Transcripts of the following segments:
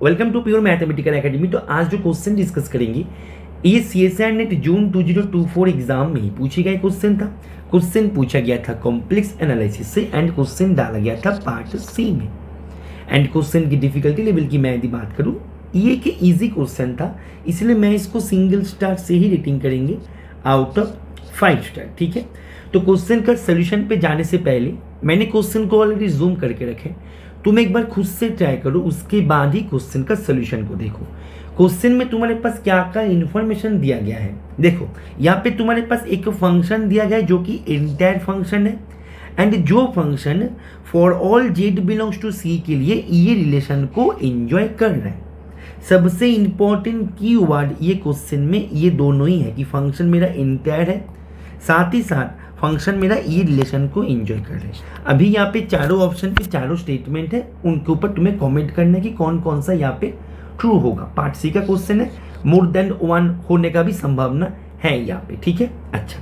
Welcome to pure mathematical academy. तो आज जो क्वेश्चन डिस्कस करेंगे ये CSIR नेट जून 2024 एग्जाम में ही पूछे गए क्वेश्चन था। क्वेश्चन पूछा गया था कॉम्प्लेक्स एनालिसिस से एंड क्वेश्चन डाला गया था पार्ट सी में। एंड क्वेश्चन की डिफिकल्टी लेवल की मैं यदि बात करूं, ये कि इजी क्वेश्चन था, इसलिए मैं इसको सिंगल स्टार से ही रेटिंग करेंगे आउट ऑफ 5 स्टार। ठीक है, तो क्वेश्चन का सोल्यूशन पे जाने से पहले मैंने क्वेश्चन को ऑलरेडी जूम करके रखे, तुम एक बार खुद से ट्राई करो, उसके बाद ही क्वेश्चन का सोल्यूशन को देखो। क्वेश्चन में तुम्हारे पास क्या क्या इंफॉर्मेशन दिया गया है, देखो यहाँ पे तुम्हारे पास एक फंक्शन दिया गया है जो कि इंटायर फंक्शन है एंड जो function for all Z belongs to C के लिए ये रिलेशन को एंजॉय कर रहा है। सबसे इंपॉर्टेंट कीवर्ड ये क्वेश्चन में ये दोनों ही है कि फंक्शन मेरा इंटायर है, साथ ही साथ फंक्शन मेरा ये रिलेशन को एंजॉय कर रहे हैं। अभी यहाँ पे चारों ऑप्शन पे चारों स्टेटमेंट है, उनके ऊपर तुम्हें कमेंट करना है कि कौन कौन सा यहाँ पे ट्रू होगा। पार्ट सी का क्वेश्चन है, मोर देन 1 होने का भी संभावना है यहाँ पे। ठीक है, अच्छा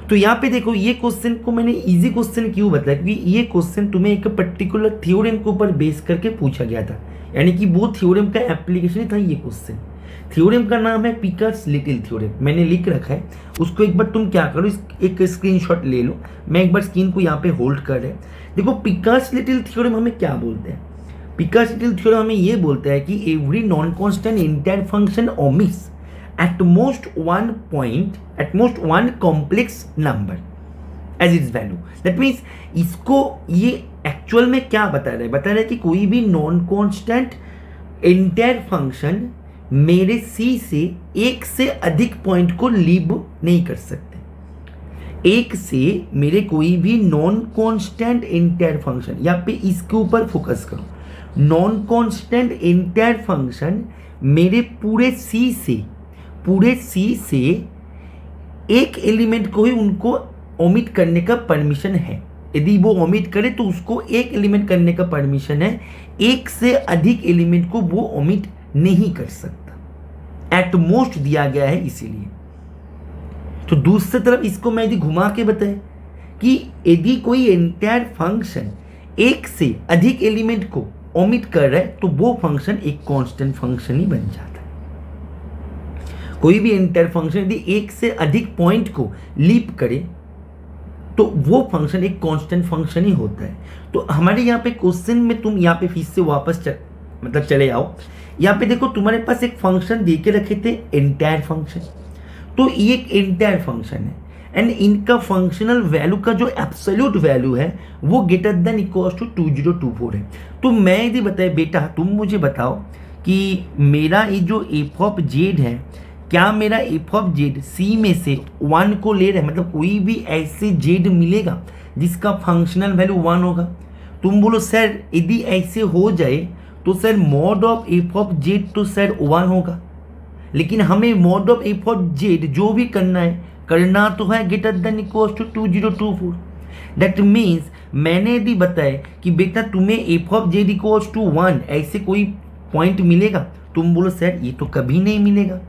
तो यहाँ पे देखो ये क्वेश्चन को मैंने इजी क्वेश्चन क्यों बताया, क्योंकि ये क्वेश्चन तुम्हें एक पर्टिकुलर थ्योरम के ऊपर बेस करके पूछा गया था, यानी कि वो थ्योरम का एप्लीकेशन था ये क्वेश्चन। थ्योरम का नाम है पिकर्स लिटिल थ्योरम, मैंने लिख रखा है, उसको एक बार तुम क्या करो, एक स्क्रीनशॉट ले लो। मैं एक बार स्क्रीन को यहाँ पे होल्ड कर रहे, देखो पिकर्स लिटिल थ्योरम हमें क्या बोलते हैं। पिकर्स लिटिल थ्योरम हमें ये बोलता है कि every non constant entire function omits at most one complex number as its value। that means इसको ये एक्चुअल में क्या बता रहा है, बता रहा है कि कोई भी नॉन कांस्टेंट इंटायर फंक्शन मेरे सी से एक से अधिक पॉइंट को लीव नहीं कर सकते। एक से मेरे कोई भी नॉन कांस्टेंट इंटायर फंक्शन, यहाँ पे इसके ऊपर फोकस करो, नॉन कांस्टेंट इंटायर फंक्शन मेरे पूरे सी से एक एलिमेंट को ही उनको ओमिट करने का परमिशन है। यदि वो ओमिट करे तो उसको एक एलिमेंट करने का परमिशन है, एक से अधिक एलिमेंट को वो ओमिट नहीं कर सकता। एट मोस्ट दिया गया है इसीलिए। तो दूसरी तरफ इसको मैं यदि घुमा के बताए कि यदि कोई एंटायर फंक्शन एक से अधिक एलिमेंट को ओमिट कर रहा है तो वो फंक्शन एक कांस्टेंट फंक्शन ही बन जाता है। कोई भी इंटायर फंक्शन यदि एक से अधिक पॉइंट को लीप करे तो वो फंक्शन एक कांस्टेंट फंक्शन ही होता है। तो हमारे यहाँ पे क्वेश्चन में तुम यहाँ पे फिर से वापस चले आओ, यहाँ पे देखो तुम्हारे पास एक फंक्शन दे के रखे थे इंटायर फंक्शन, तो ये एक इंटायर फंक्शन है एंड इनका फंक्शनल वैल्यू का जो एब्सोल्यूट वैल्यू है वो ग्रेटर देन इक्वल टू 2024 है। तो मैं यदि बताए बेटा तुम मुझे बताओ कि मेरा ये जो एफ ऑफ जेड है, क्या मेरा एफ ऑफ जेड सी में से 1 को ले रहा है, मतलब कोई भी ऐसे जेड मिलेगा जिसका फंक्शनल वैल्यू 1 होगा। तुम बोलो सर यदि ऐसे हो जाए तो sir mod of F of Z तो सर 1 होगा, लेकिन हमें mod of F of Z जो भी करना तो है greater than equal to 2024। That means मैंने यदि बताया कि बेटा तुम्हें F of Z equal to 1 ऐसे कोई पॉइंट मिलेगा, तुम बोलो सर ये तो कभी नहीं मिलेगा।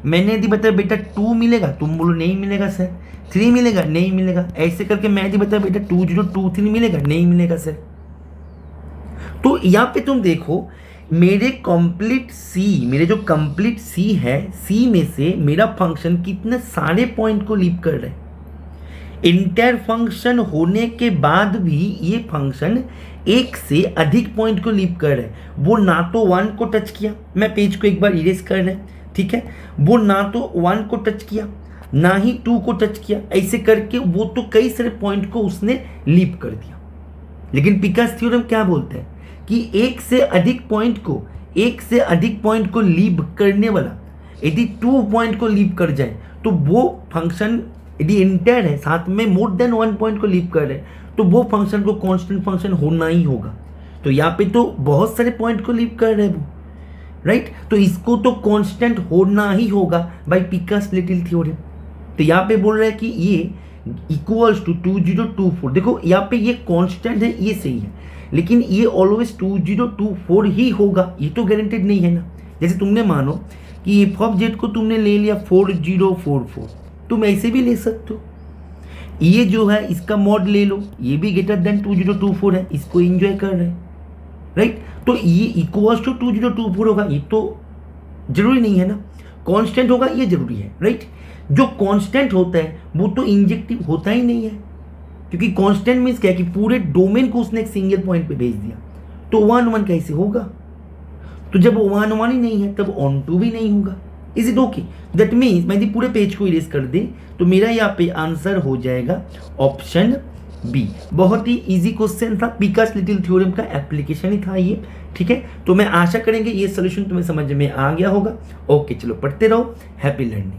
मैंने यदि बताया बेटा 2 मिलेगा, तुम बोलो नहीं मिलेगा सर। 3 मिलेगा, नहीं मिलेगा। ऐसे करके मैं यदि बताया बेटा 2023 मिलेगा, नहीं मिलेगा सर। तो यहाँ पे तुम देखो मेरे जो कंप्लीट सी है, सी में से मेरा फंक्शन कितने सारे पॉइंट को लीव कर रहे हैं। इंटायर फंक्शन होने के बाद भी ये फंक्शन एक से अधिक पॉइंट को लीव कर रहे हैं। वो ना तो 1 को टच किया, मैं पेज को एक बार इरेज कर रहे हैं, ठीक है, वो ना तो 1 को टच किया ना ही 2 को टच किया, ऐसे करके वो तो कई सारे पॉइंट को उसने लीव कर दिया। लेकिन पिकर्स थ्योरम क्या बोलते हैं कि एक से अधिक पॉइंट को लीव करने वाला यदि 2 पॉइंट को लीव कर जाए तो वो फंक्शन यदि इंटायर है, साथ में मोर देन 1 पॉइंट को लीव कर रहे हैं तो वो फंक्शन को कांस्टेंट फंक्शन होना ही होगा। तो यहाँ पे तो बहुत सारे पॉइंट को लीव कर रहे हैं वो, राइट, तो इसको तो कांस्टेंट होना ही होगा बाय पिकर्स लिटिल थ्योरम। तो यहाँ पे बोल रहा है कि ये इक्वल्स टू 2024। देखो यहाँ पे ये कांस्टेंट है, ये सही है, लेकिन ये ऑलवेज 2024 ही होगा, ये तो गारंटेड नहीं है ना। जैसे तुमने मानो कि एफ ऑफ जेड को तुमने ले लिया 4044, तुम ऐसे भी ले सकते हो। ये जो है इसका मॉड ले लो, ये भी ग्रेटर देन 2024 है, इसको एंजॉय कर रहे हैं। राइट। तो ये इक्वल्स टू 2024 होगा, ये तो जरूरी नहीं है ना। कांस्टेंट होगा ये जरूरी है, राइट। जो कांस्टेंट होता है वो तो इंजेक्टिव होता ही नहीं है, क्योंकि कांस्टेंट मींस क्या है कि पूरे डोमेन को उसने एक सिंगल पॉइंट पे भेज दिया, तो 1 1 कैसे होगा। तो जब 1 1 ही नहीं है तब ऑन टू भी नहीं होगा। Is it okay? That means मैं यदि पूरे पेज को इरेज कर दे तो मेरा यहाँ पे आंसर हो जाएगा ऑप्शन बी। बहुत ही इजी क्वेश्चन था, पिकास लिटिल थ्योरम का एप्लीकेशन ही था ये, ठीक है। तो मैं आशा करेंगे ये सोल्यूशन तुम्हें समझ में आ गया होगा। ओके चलो पढ़ते रहो, हैप्पी लर्निंग।